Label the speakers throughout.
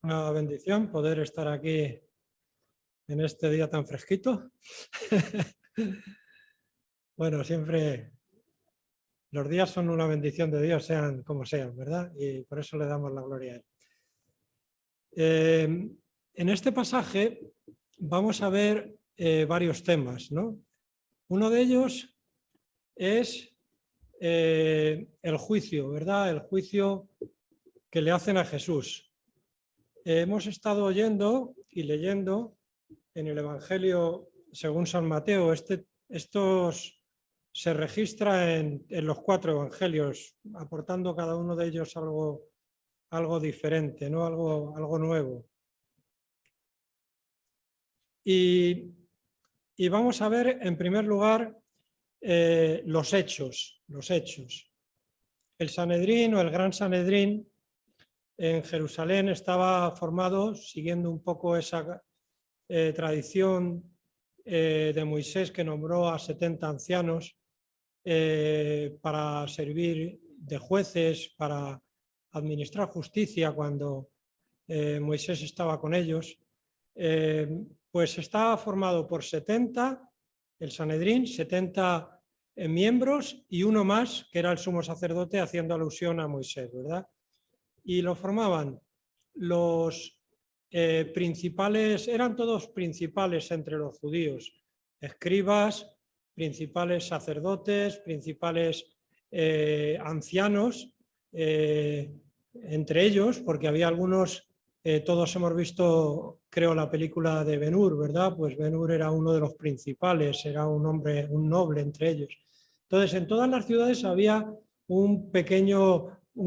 Speaker 1: Una bendición poder estar aquí en este día tan fresquito. Bueno, siempre los días son una bendición de Dios, sean como sean, ¿verdad? Y por eso le damos la gloria a Él. En este pasaje vamos a ver varios temas, ¿no? Uno de ellos es el juicio, ¿verdad? El juicio que le hacen a Jesús. Hemos estado oyendo y leyendo en el Evangelio según San Mateo. Estos se registra en los 4 evangelios, aportando cada uno de ellos algo diferente, ¿no? Algo nuevo. Y vamos a ver, en primer lugar, los hechos. El Sanedrín o el Gran Sanedrín en Jerusalén estaba formado siguiendo un poco esa tradición de Moisés, que nombró a 70 ancianos para servir de jueces, para administrar justicia cuando Moisés estaba con ellos. Pues estaba formado por 70, el Sanedrín, 70 miembros y uno más, que era el sumo sacerdote, haciendo alusión a Moisés, ¿verdad? Y lo formaban los principales, eran todos principales entre los judíos, escribas, principales sacerdotes, principales ancianos, entre ellos, porque había algunos, todos hemos visto, creo, la película de Ben-Hur, ¿verdad? Pues Ben-Hur era uno de los principales, era un hombre, un noble entre ellos. Entonces, en todas las ciudades había un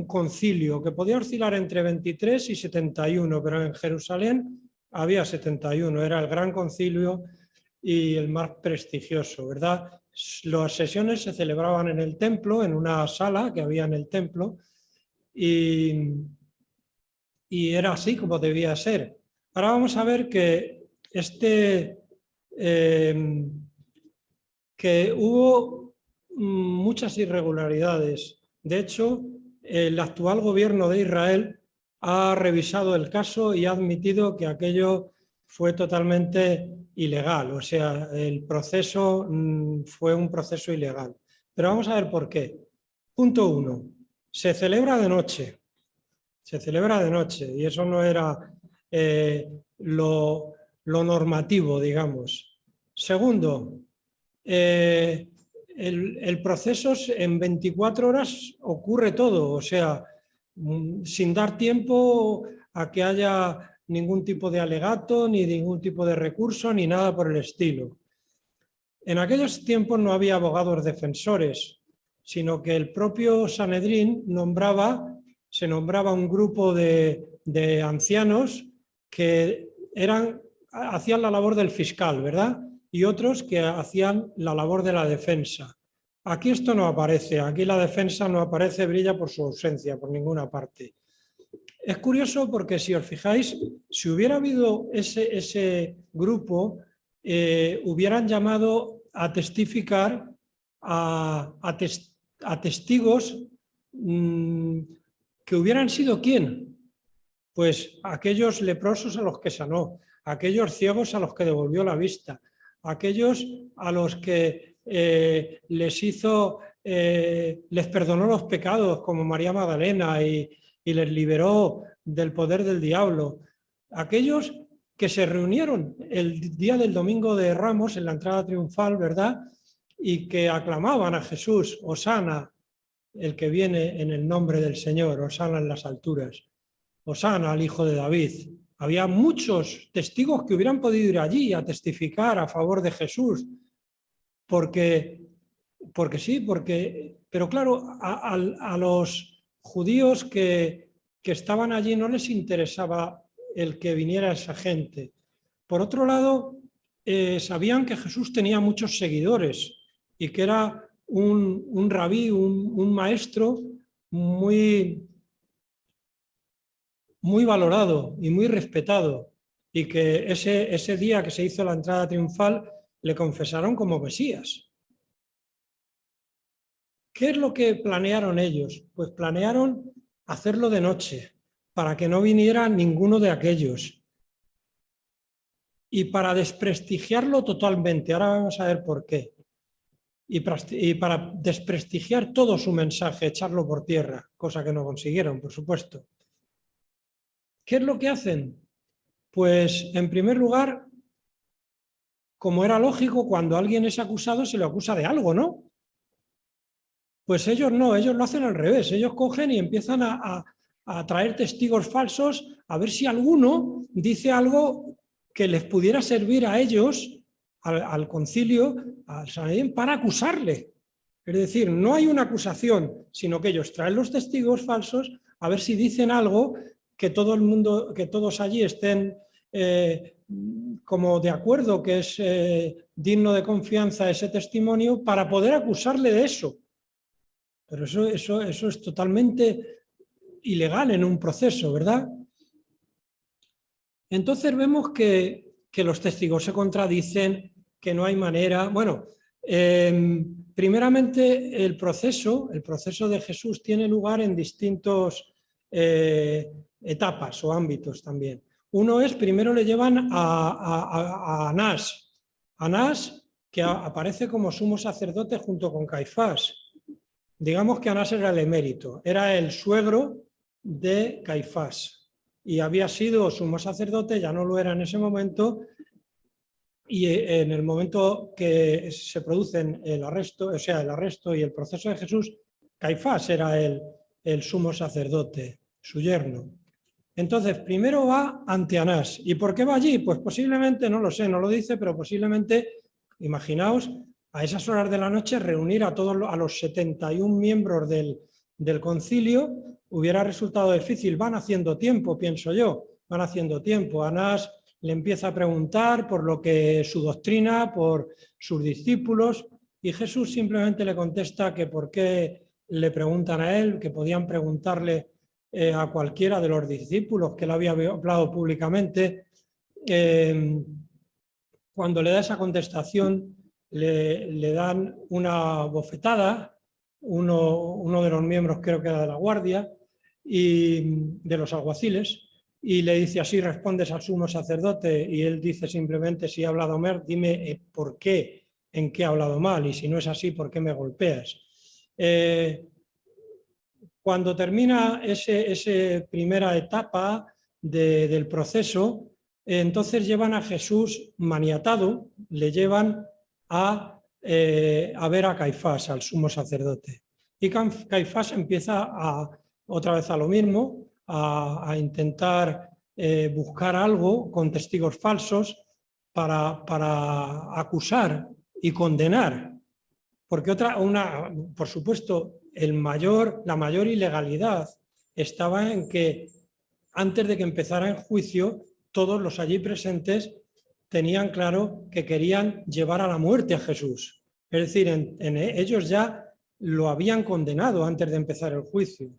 Speaker 1: concilio que podía oscilar entre 23 y 71, pero en Jerusalén había 71, era el gran concilio y el más prestigioso, ¿verdad? Las sesiones se celebraban en el templo, en una sala que había en el templo, y era así como debía ser. Ahora vamos a ver que que hubo muchas irregularidades. De hecho, el actual gobierno de Israel ha revisado el caso y ha admitido que aquello fue totalmente ilegal. O sea, el proceso fue un proceso ilegal. Pero vamos a ver por qué. Punto 1. Se celebra de noche. Se celebra de noche y eso no era lo normativo, digamos. Segundo, el proceso en 24 horas ocurre todo, o sea, sin dar tiempo a que haya ningún tipo de alegato, ni ningún tipo de recurso, ni nada por el estilo. En aquellos tiempos no había abogados defensores, sino que el propio Sanedrín se nombraba un grupo de ancianos que hacían la labor del fiscal, ¿verdad? Y otros que hacían la labor de la defensa. Aquí esto no aparece, aquí la defensa no aparece, brilla por su ausencia, por ninguna parte. Es curioso porque si os fijáis, si hubiera habido ese grupo, hubieran llamado a testificar a testigos que hubieran sido ¿quién? Pues aquellos leprosos a los que sanó, aquellos ciegos a los que devolvió la vista, aquellos a los que les perdonó los pecados, como María Magdalena, y les liberó del poder del diablo, aquellos que se reunieron el día del Domingo de Ramos en la entrada triunfal, ¿verdad? Y que aclamaban a Jesús, Hosana, el que viene en el nombre del Señor, Hosana en las alturas. Hosana al hijo de David. Había muchos testigos que hubieran podido ir allí a testificar a favor de Jesús, porque sí, pero claro, a los judíos que estaban allí no les interesaba el que viniera esa gente. Por otro lado, sabían que Jesús tenía muchos seguidores y que era un rabí, un maestro muy valorado y muy respetado, y que ese día que se hizo la entrada triunfal le confesaron como Mesías. ¿Qué es lo que planearon ellos? Pues planearon hacerlo de noche, para que no viniera ninguno de aquellos y para desprestigiarlo totalmente. Ahora vamos a ver por qué. Y para desprestigiar todo su mensaje, echarlo por tierra, cosa que no consiguieron, por supuesto. ¿Qué es lo que hacen? Pues, en primer lugar, como era lógico, cuando alguien es acusado se le acusa de algo, ¿no? Pues ellos no, ellos lo hacen al revés. Ellos cogen y empiezan a traer testigos falsos a ver si alguno dice algo que les pudiera servir a ellos, al concilio, al Sanedrín, para acusarle. Es decir, no hay una acusación, sino que ellos traen los testigos falsos a ver si dicen algo que todo el mundo, que todos allí estén como de acuerdo que es digno de confianza ese testimonio, para poder acusarle de eso. Pero eso es totalmente ilegal en un proceso, ¿verdad? Entonces vemos que los testigos se contradicen, que no hay manera. Bueno, primeramente el proceso de Jesús tiene lugar en distintos etapas o ámbitos también. Uno es, primero le llevan a Anás. Anás, que aparece como sumo sacerdote junto con Caifás. Digamos que Anás era el emérito, era el suegro de Caifás y había sido sumo sacerdote, ya no lo era en ese momento, y en el momento que se produce el arresto, o sea, el arresto y el proceso de Jesús, Caifás era el sumo sacerdote, su yerno. Entonces, primero va ante Anás. ¿Y por qué va allí? Pues posiblemente, no lo sé, no lo dice, pero posiblemente, imaginaos, a esas horas de la noche reunir a los 71 miembros del concilio hubiera resultado difícil. Van haciendo tiempo, pienso yo, van haciendo tiempo. Anás le empieza a preguntar por lo que su doctrina, por sus discípulos, y Jesús simplemente le contesta que por qué le preguntan a él, que podían preguntarle a cualquiera de los discípulos, que él había hablado públicamente. Cuando le da esa contestación, le dan una bofetada, uno de los miembros, creo que era de la guardia, y de los alguaciles, y le dice: así respondes al sumo sacerdote, y él dice simplemente: si he hablado mal, dime por qué, en qué he hablado mal, y si no es así, ¿por qué me golpeas? Cuando termina esa primera etapa del proceso, entonces llevan a Jesús maniatado, le llevan a ver a Caifás, al sumo sacerdote. Y Caifás empieza otra vez a lo mismo, a intentar buscar algo con testigos falsos para acusar y condenar. Porque por supuesto, la mayor ilegalidad estaba en que antes de que empezara el juicio, todos los allí presentes tenían claro que querían llevar a la muerte a Jesús. Es decir, ellos ya lo habían condenado antes de empezar el juicio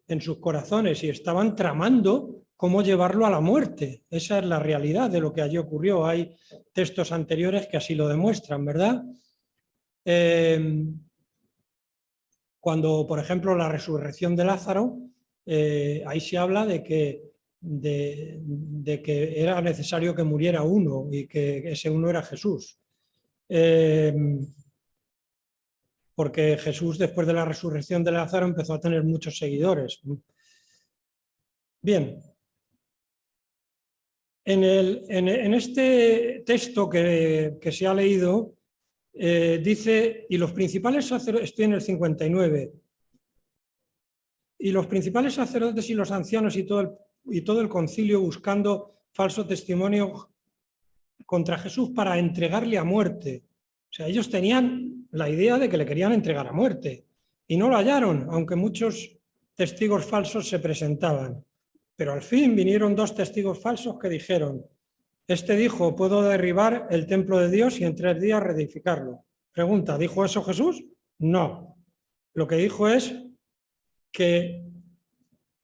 Speaker 1: en sus corazones y estaban tramando cómo llevarlo a la muerte. Esa es la realidad de lo que allí ocurrió. Hay textos anteriores que así lo demuestran, ¿verdad? Cuando, por ejemplo, la resurrección de Lázaro, ahí se habla de que era necesario que muriera uno y que ese uno era Jesús. Porque Jesús, después de la resurrección de Lázaro, empezó a tener muchos seguidores. Bien. En este texto que se ha leído, dice: y los principales sacerdotes, estoy en el 59, y los principales sacerdotes y los ancianos y todo el concilio buscando falso testimonio contra Jesús para entregarle a muerte. O sea, ellos tenían la idea de que le querían entregar a muerte y no lo hallaron, aunque muchos testigos falsos se presentaban. Pero al fin vinieron 2 testigos falsos que dijeron: este dijo, puedo derribar el templo de Dios y en 3 días reedificarlo. Pregunta, ¿dijo eso Jesús? No. Lo que dijo es que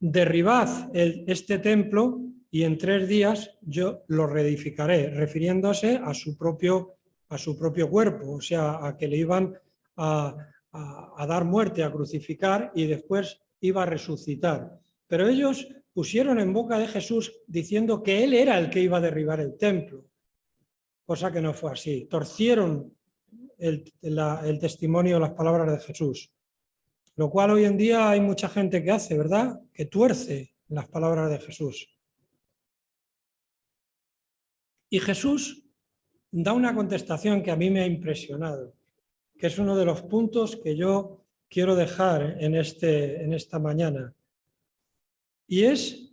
Speaker 1: derribad este templo y en 3 días yo lo reedificaré, refiriéndose a su propio cuerpo, o sea, a que le iban a dar muerte, a crucificar, y después iba a resucitar. Pero ellos pusieron en boca de Jesús diciendo que él era el que iba a derribar el templo, cosa que no fue así. Torcieron el testimonio, las palabras de Jesús, lo cual hoy en día hay mucha gente que hace, ¿verdad? Que tuerce las palabras de Jesús. Y Jesús da una contestación que a mí me ha impresionado, que es uno de los puntos que yo quiero dejar en esta mañana. Y es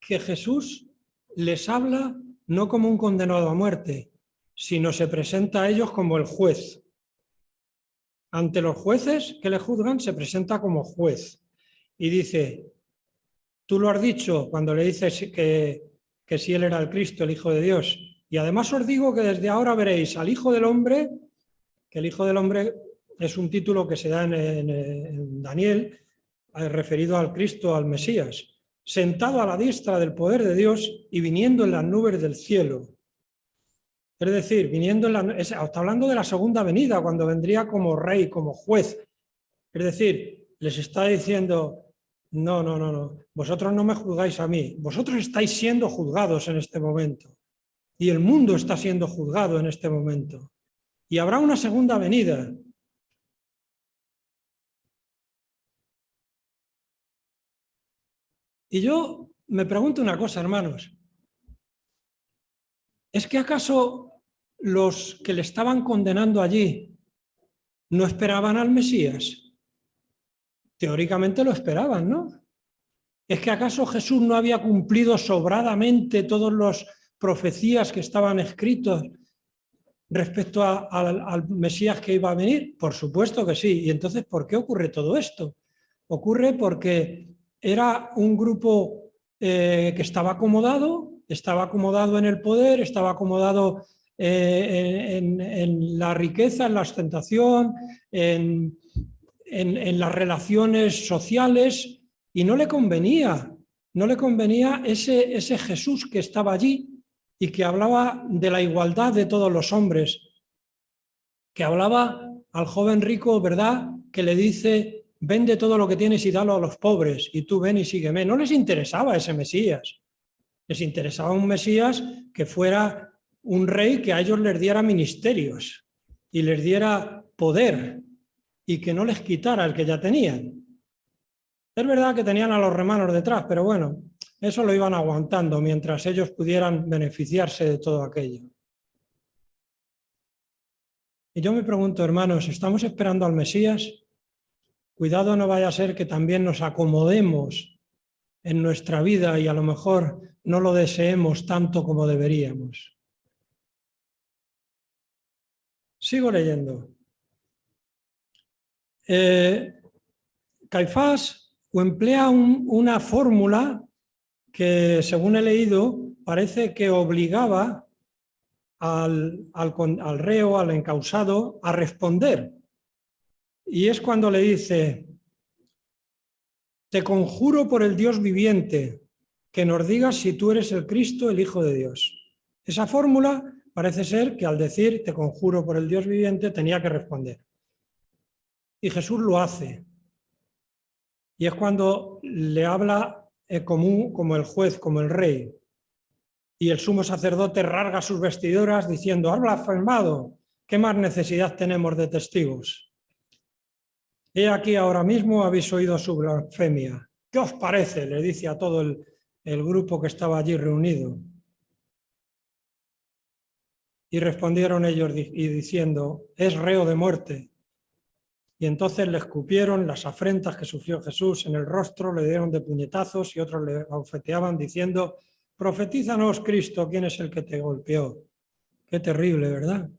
Speaker 1: que Jesús les habla no como un condenado a muerte, sino se presenta a ellos como el juez. Ante los jueces que le juzgan, se presenta como juez. Y dice, tú lo has dicho cuando le dices que si él era el Cristo, el Hijo de Dios. Y además os digo que desde ahora veréis al Hijo del Hombre, que el Hijo del Hombre es un título que se da en Daniel, referido al Cristo, al Mesías, sentado a la diestra del poder de Dios y viniendo en las nubes del cielo. Es decir, está hablando de la segunda venida, cuando vendría como rey, como juez. Es decir, les está diciendo, no, vosotros no me juzgáis a mí, vosotros estáis siendo juzgados en este momento. Y el mundo está siendo juzgado en este momento. Y habrá una segunda venida. Y yo me pregunto una cosa, hermanos. ¿Es que acaso los que le estaban condenando allí no esperaban al Mesías? Teóricamente lo esperaban, ¿no? ¿Es que acaso Jesús no había cumplido sobradamente todas las profecías que estaban escritas respecto al Mesías que iba a venir? Por supuesto que sí. ¿Y entonces por qué ocurre todo esto? Ocurre porque era un grupo que estaba acomodado en el poder, estaba acomodado en la riqueza, en la ostentación, en las relaciones sociales, y no le convenía ese Jesús que estaba allí y que hablaba de la igualdad de todos los hombres, que hablaba al joven rico, ¿verdad?, que le dice, vende todo lo que tienes y dalo a los pobres, y tú ven y sígueme. No les interesaba ese Mesías, les interesaba un Mesías que fuera un rey que a ellos les diera ministerios y les diera poder y que no les quitara el que ya tenían. Es verdad que tenían a los romanos detrás, pero bueno, eso lo iban aguantando mientras ellos pudieran beneficiarse de todo aquello. Y yo me pregunto, hermanos, ¿estamos esperando al Mesías? Cuidado, no vaya a ser que también nos acomodemos en nuestra vida y a lo mejor no lo deseemos tanto como deberíamos. Sigo leyendo. Caifás emplea una fórmula que, según he leído, parece que obligaba al reo, al encausado, a responder. Y es cuando le dice, te conjuro por el Dios viviente, que nos digas si tú eres el Cristo, el Hijo de Dios. Esa fórmula parece ser que al decir, te conjuro por el Dios viviente, tenía que responder. Y Jesús lo hace. Y es cuando le habla como el juez, como el rey. Y el sumo sacerdote rasga sus vestiduras diciendo, has blasfemado, ¿qué más necesidad tenemos de testigos? He aquí ahora mismo habéis oído su blasfemia. ¿Qué os parece?, le dice a todo el grupo que estaba allí reunido. Y respondieron ellos y diciendo, es reo de muerte. Y entonces le escupieron las afrentas que sufrió Jesús en el rostro, le dieron de puñetazos y otros le abofeteaban diciendo, profetízanos, Cristo, ¿quién es el que te golpeó? Qué terrible, ¿verdad?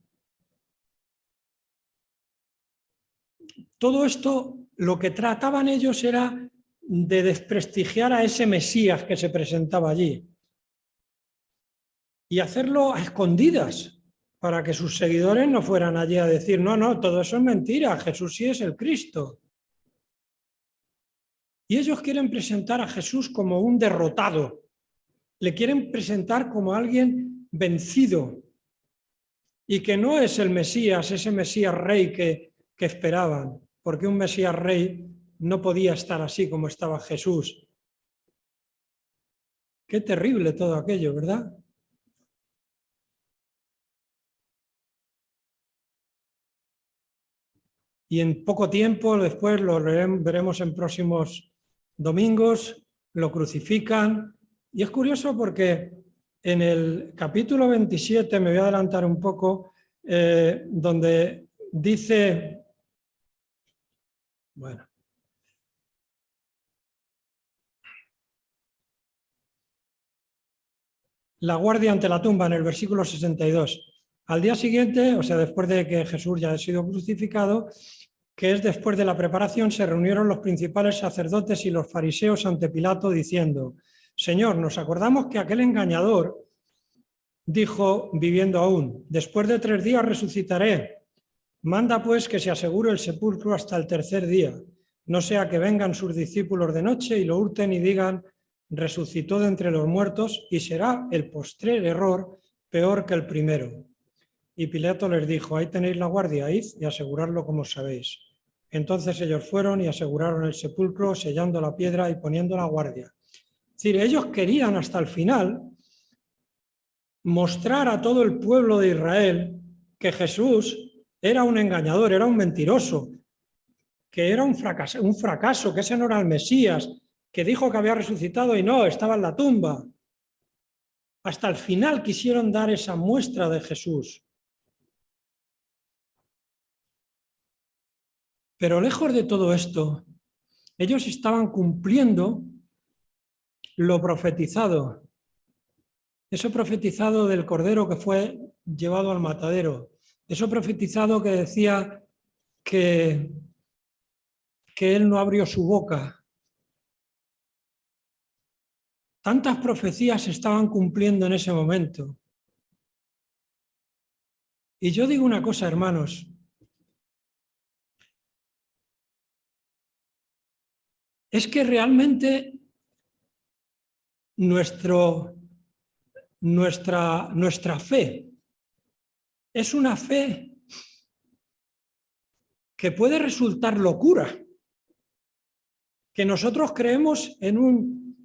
Speaker 1: Todo esto, lo que trataban ellos era de desprestigiar a ese Mesías que se presentaba allí y hacerlo a escondidas para que sus seguidores no fueran allí a decir, no, todo eso es mentira, Jesús sí es el Cristo. Y ellos quieren presentar a Jesús como un derrotado, le quieren presentar como alguien vencido y que no es el Mesías, ese Mesías rey que esperaban, porque un Mesías rey no podía estar así como estaba Jesús, Qué terrible todo aquello, ¿verdad? Y en poco tiempo, después lo veremos en próximos domingos, lo crucifican. Y es curioso porque en el capítulo 27, me voy a adelantar un poco, donde dice, bueno, la guardia ante la tumba en el versículo 62. Al día siguiente, o sea, después de que Jesús ya ha sido crucificado, que es después de la preparación, se reunieron los principales sacerdotes y los fariseos ante Pilato diciendo: Señor, nos acordamos que aquel engañador dijo, viviendo aún, después de 3 días resucitaré. Manda pues que se asegure el sepulcro hasta el tercer día, no sea que vengan sus discípulos de noche y lo hurten y digan, resucitó de entre los muertos, y será el postrer error peor que el primero. Y Pilato les dijo, ahí tenéis la guardia, id y asegurarlo como sabéis. Entonces ellos fueron y aseguraron el sepulcro, sellando la piedra y poniendo la guardia. Es decir, ellos querían hasta el final mostrar a todo el pueblo de Israel que Jesús era un engañador, era un mentiroso, que era un fracaso, que ese no era el Mesías, que dijo que había resucitado y no, estaba en la tumba. Hasta el final quisieron dar esa muestra de Jesús. Pero lejos de todo esto, ellos estaban cumpliendo lo profetizado. Eso profetizado del cordero que fue llevado al matadero. Eso profetizado que decía que él no abrió su boca. Tantas profecías se estaban cumpliendo en ese momento. Y yo digo una cosa, hermanos. Es que realmente nuestra fe es una fe que puede resultar locura. Que nosotros creemos en un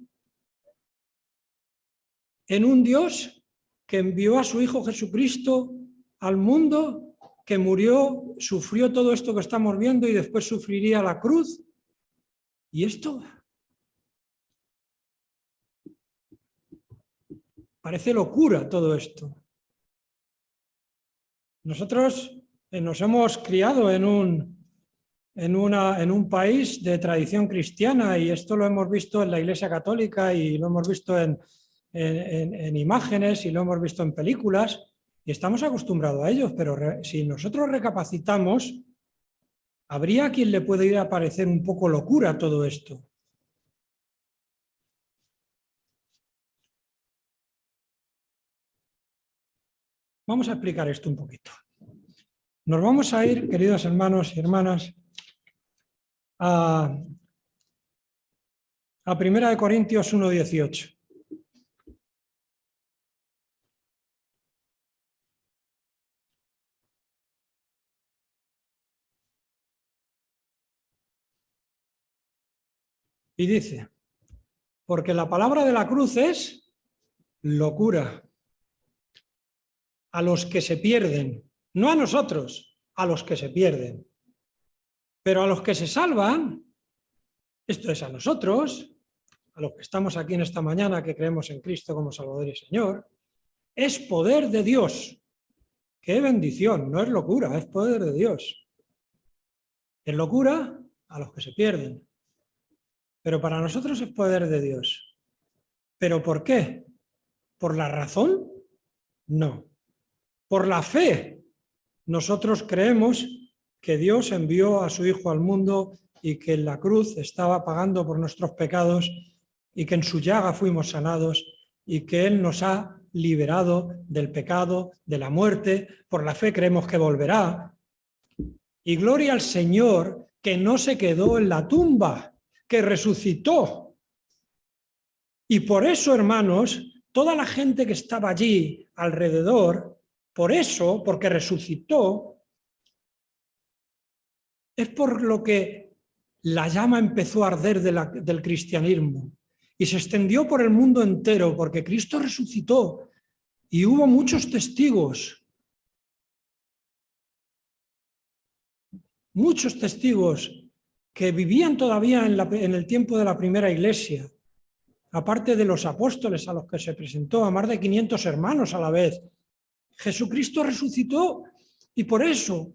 Speaker 1: Dios que envió a su Hijo Jesucristo al mundo, que murió, sufrió todo esto que estamos viendo y después sufriría la cruz. Y esto parece locura, todo esto. Nosotros nos hemos criado en un país de tradición cristiana y esto lo hemos visto en la Iglesia Católica y lo hemos visto en imágenes y lo hemos visto en películas y estamos acostumbrados a ellos, pero si nosotros recapacitamos, habría quien le puede ir a parecer un poco locura todo esto. Vamos a explicar esto un poquito. Nos vamos a ir, queridos hermanos y hermanas, a 1 Corintios 1:18. Y dice, porque la palabra de la cruz es locura a los que se pierden, no a nosotros, a los que se pierden. Pero a los que se salvan, esto es a nosotros, a los que estamos aquí en esta mañana que creemos en Cristo como Salvador y Señor, es poder de Dios. ¡Qué bendición! No es locura, es poder de Dios. Es locura a los que se pierden. Pero para nosotros es poder de Dios. ¿Pero por qué? ¿Por la razón? No. Por la fe. Nosotros creemos que Dios envió a su Hijo al mundo y que en la cruz estaba pagando por nuestros pecados y que en su llaga fuimos sanados y que Él nos ha liberado del pecado, de la muerte. Por la fe creemos que volverá. Y gloria al Señor que no se quedó en la tumba, que resucitó. Y por eso, hermanos, toda la gente que estaba allí alrededor, por eso, porque resucitó, es por lo que la llama empezó a arder del cristianismo. y se extendió por el mundo entero, porque Cristo resucitó y hubo muchos testigos que vivían todavía en el tiempo de la primera iglesia, aparte de los apóstoles a los que se presentó, a más de 500 hermanos a la vez. Jesucristo resucitó y por eso,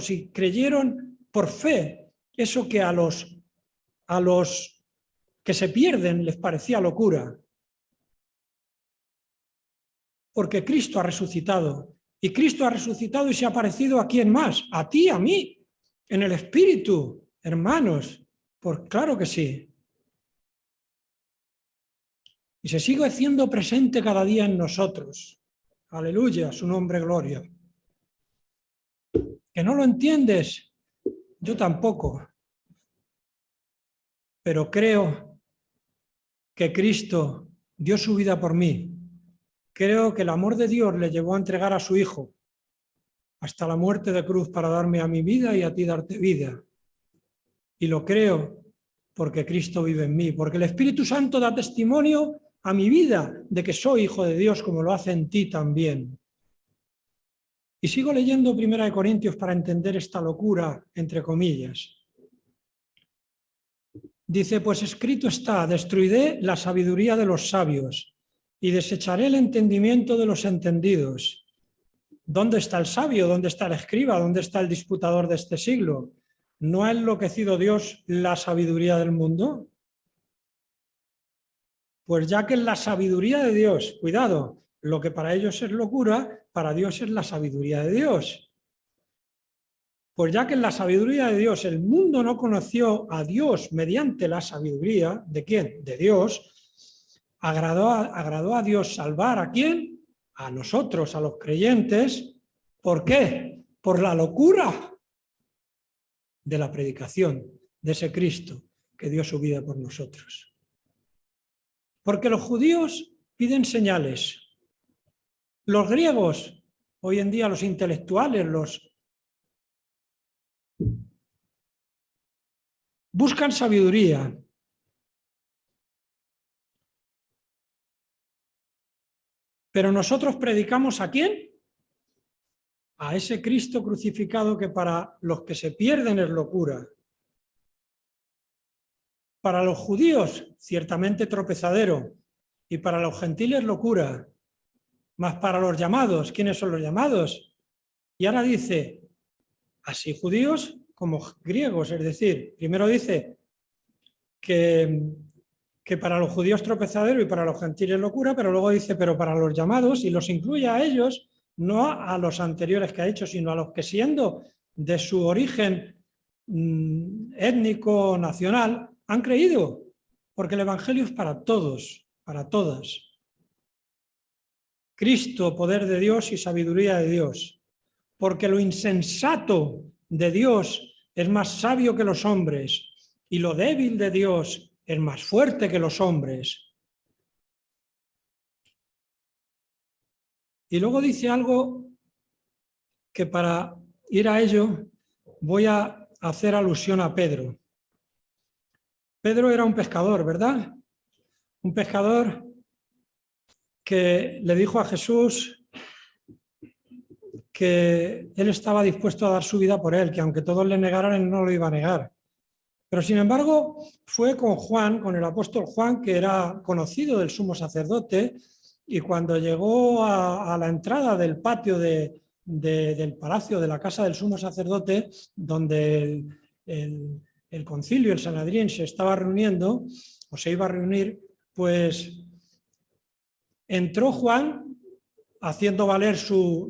Speaker 1: si creyeron por fe, eso que a los que se pierden les parecía locura, porque Cristo ha resucitado. Y Cristo ha resucitado y se ha aparecido a quién más, a ti, a mí, en el Espíritu, hermanos, pues claro que sí. Y se sigue haciendo presente cada día en nosotros. Aleluya, su nombre, gloria. ¿Que no lo entiendes? Yo tampoco. Pero creo que Cristo dio su vida por mí. Creo que el amor de Dios le llevó a entregar a su Hijo hasta la muerte de cruz para darme a mi vida y a ti darte vida. Y lo creo porque Cristo vive en mí, porque el Espíritu Santo da testimonio a mi vida de que soy hijo de Dios, como lo hace en ti también. Y sigo leyendo 1 Corintios para entender esta locura, entre comillas. Dice, pues escrito está, destruiré la sabiduría de los sabios y desecharé el entendimiento de los entendidos. ¿Dónde está el sabio? ¿Dónde está el escriba? ¿Dónde está el disputador de este siglo? ¿No ha enloquecido Dios la sabiduría del mundo? Pues ya que es la sabiduría de Dios, cuidado, lo que para ellos es locura, para Dios es la sabiduría de Dios. Pues ya que en la sabiduría de Dios el mundo no conoció a Dios mediante la sabiduría, ¿de quién? De Dios, agradó a Dios salvar ¿a quién? A nosotros, a los creyentes. ¿Por qué? Por la locura de la predicación de ese Cristo que dio su vida por nosotros. Porque los judíos piden señales. Los griegos, hoy en día los intelectuales, buscan sabiduría. Pero nosotros predicamos ¿a quién? A ese Cristo crucificado que para los que se pierden es locura. Para los judíos, ciertamente tropezadero, y para los gentiles locura. Mas para los llamados, ¿quiénes son los llamados? Y ahora dice, así judíos como griegos, es decir, primero dice que para los judíos tropezadero y para los gentiles locura, pero luego dice, pero para los llamados, y los incluye a ellos, no a los anteriores que ha hecho, sino a los que siendo de su origen étnico, nacional, han creído, porque el Evangelio es para todos, para todas. Cristo, poder de Dios y sabiduría de Dios, porque lo insensato de Dios es más sabio que los hombres y lo débil de Dios es más fuerte que los hombres. Y luego dice algo que para ir a ello voy a hacer alusión a Pedro. Pedro era un pescador, ¿verdad? Un pescador que le dijo a Jesús que él estaba dispuesto a dar su vida por él, que aunque todos le negaran, él no lo iba a negar. Pero sin embargo, fue con Juan, con el apóstol Juan, que era conocido del sumo sacerdote, y cuando llegó a la entrada del patio del palacio de la casa del sumo sacerdote, donde el concilio, el Sanedrín, se estaba reuniendo, o se iba a reunir, pues entró Juan haciendo valer su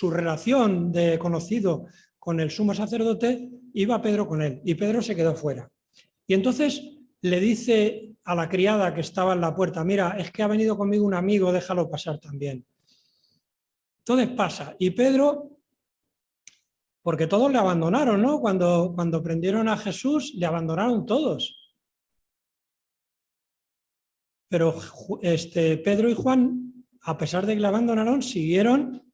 Speaker 1: relación de conocido con el sumo sacerdote, iba Pedro con él y Pedro se quedó fuera. Y entonces le dice a la criada que estaba en la puerta, mira, es que ha venido conmigo un amigo, déjalo pasar también. Entonces pasa, y Pedro, porque todos le abandonaron, ¿no? Cuando prendieron a Jesús, le abandonaron todos. Pero Pedro y Juan, a pesar de que le abandonaron, siguieron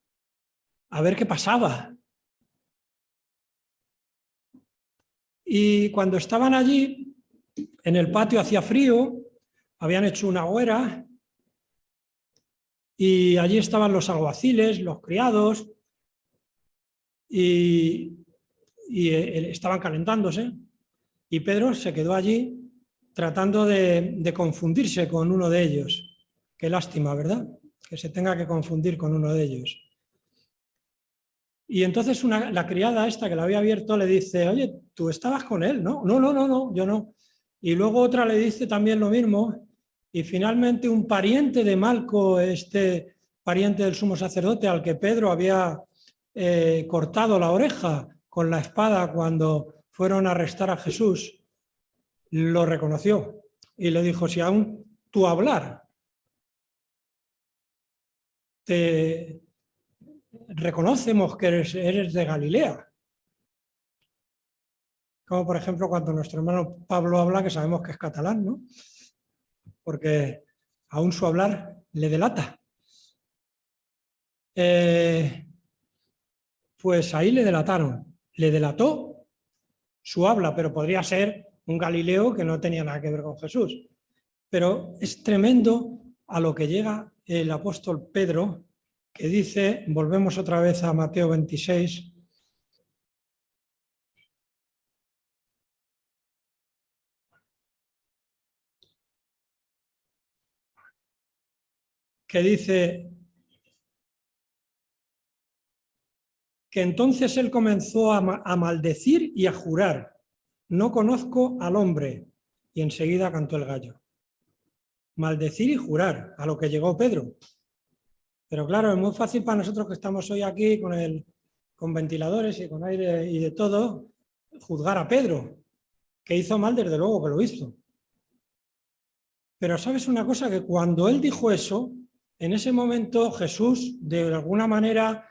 Speaker 1: a ver qué pasaba. Y cuando estaban allí, en el patio hacía frío, habían hecho una hoguera y allí estaban los alguaciles, los criados, y estaban calentándose. Y Pedro se quedó allí tratando de confundirse con uno de ellos. Qué lástima, ¿verdad? Que se tenga que confundir con uno de ellos. Y entonces la criada esta que la había abierto le dice, oye, tú estabas con él, ¿no? No, yo no. Y luego otra le dice también lo mismo. Y finalmente un pariente de Malco, este pariente del sumo sacerdote al que Pedro había cortado la oreja con la espada cuando fueron a arrestar a Jesús, lo reconoció y le dijo, si aún tú hablar te reconocemos que eres de Galilea. Como por ejemplo cuando nuestro hermano Pablo habla, que sabemos que es catalán, ¿no? Porque aún su hablar le delata. Pues ahí le delataron. Le delató su habla, pero podría ser un Galileo que no tenía nada que ver con Jesús. Pero es tremendo a lo que llega el apóstol Pedro, que dice, volvemos otra vez a Mateo 26, que dice que entonces él comenzó a maldecir y a jurar, no conozco al hombre, y enseguida cantó el gallo. Maldecir y jurar, a lo que llegó Pedro. Pero claro, es muy fácil para nosotros que estamos hoy aquí con ventiladores y con aire y de todo, juzgar a Pedro, que hizo mal, desde luego que lo hizo. Pero sabes una cosa, que cuando él dijo eso, en ese momento Jesús, de alguna manera,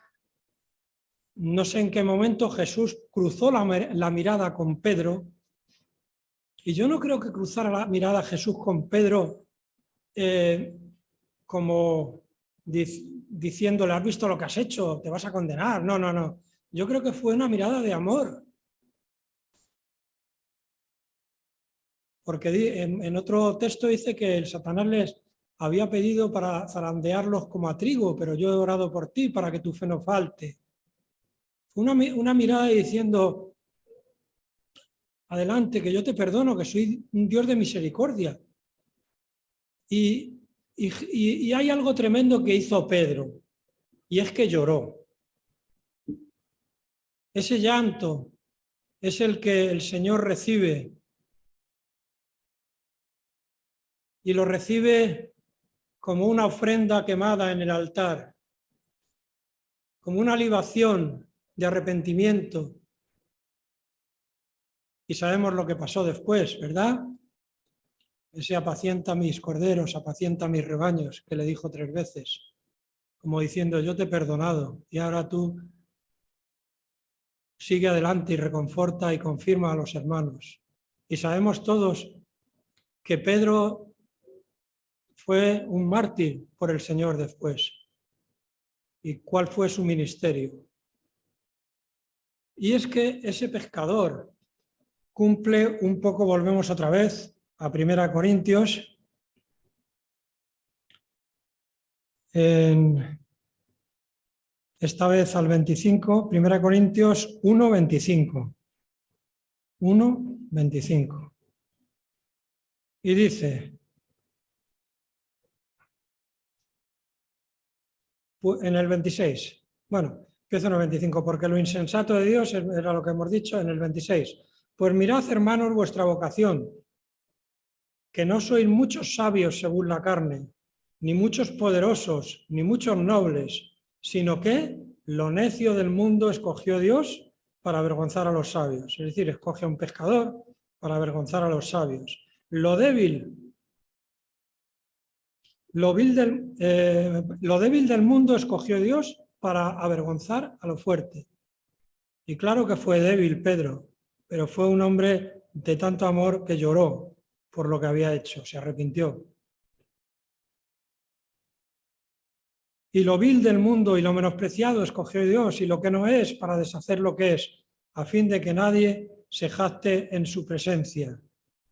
Speaker 1: no sé en qué momento, Jesús cruzó la mirada con Pedro, y yo no creo que cruzara la mirada Jesús con Pedro como diciéndole, has visto lo que has hecho, te vas a condenar. No, no, no. Yo creo que fue una mirada de amor. Porque en otro texto dice que el Satanás les había pedido para zarandearlos como a trigo, pero yo he orado por ti para que tu fe no falte. Una mirada diciendo, adelante, que yo te perdono, que soy un Dios de misericordia. Y hay algo tremendo que hizo Pedro, y es que lloró. Ese llanto es el que el Señor recibe, y lo recibe como una ofrenda quemada en el altar, como una libación de arrepentimiento. Y sabemos lo que pasó después, ¿verdad? Ese apacienta mis corderos, apacienta mis rebaños, que le dijo 3 veces, como diciendo, yo te he perdonado y ahora tú sigue adelante y reconforta y confirma a los hermanos. Y sabemos todos que Pedro fue un mártir por el Señor después. ¿Y cuál fue su ministerio? Y es que ese pescador cumple un poco, volvemos otra vez a 1 Corintios, esta vez al 25, 1 Corintios 1:25. 1:25. Y dice, en el 26, bueno, empiezo en el 25, porque lo insensato de Dios era lo que hemos dicho en el 26. Pues mirad, hermanos, vuestra vocación, que no sois muchos sabios según la carne, ni muchos poderosos, ni muchos nobles, sino que lo necio del mundo escogió Dios para avergonzar a los sabios. Es decir, escoge a un pescador para avergonzar a los sabios. Lo débil del mundo escogió Dios para avergonzar a lo fuerte. Y claro que fue débil Pedro, pero fue un hombre de tanto amor que lloró por lo que había hecho, se arrepintió. Y lo vil del mundo y lo menospreciado escogió Dios, y lo que no es para deshacer lo que es, a fin de que nadie se jacte en su presencia.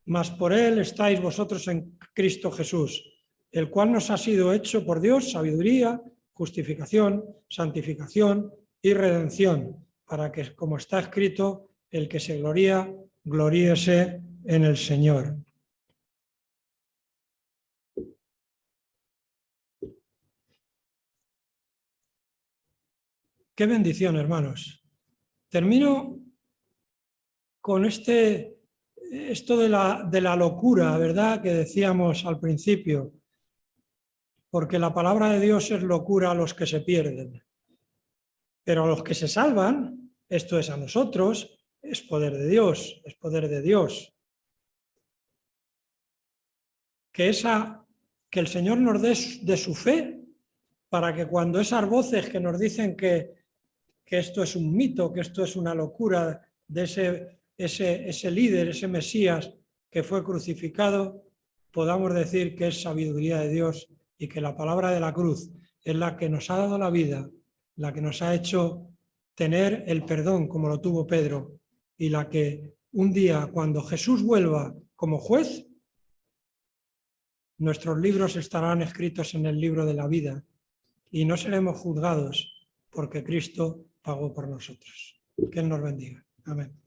Speaker 1: mas por él estáis vosotros en Cristo Jesús, el cual nos ha sido hecho por Dios sabiduría, justificación, santificación y redención, para que, como está escrito, el que se gloría, gloríese en el Señor. Qué bendición, hermanos. Termino con esto de la locura, ¿verdad?, que decíamos al principio, porque la palabra de Dios es locura a los que se pierden, pero a los que se salvan, esto es a nosotros, es poder de Dios, es poder de Dios. Que el Señor nos dé de su fe, para que cuando esas voces que nos dicen que esto es un mito, que esto es una locura de ese líder, ese Mesías que fue crucificado, podamos decir que es sabiduría de Dios y que la palabra de la cruz es la que nos ha dado la vida, la que nos ha hecho tener el perdón como lo tuvo Pedro, y la que un día, cuando Jesús vuelva como juez, nuestros libros estarán escritos en el libro de la vida y no seremos juzgados porque Cristo pagó por nosotros. Que Él nos bendiga. Amén.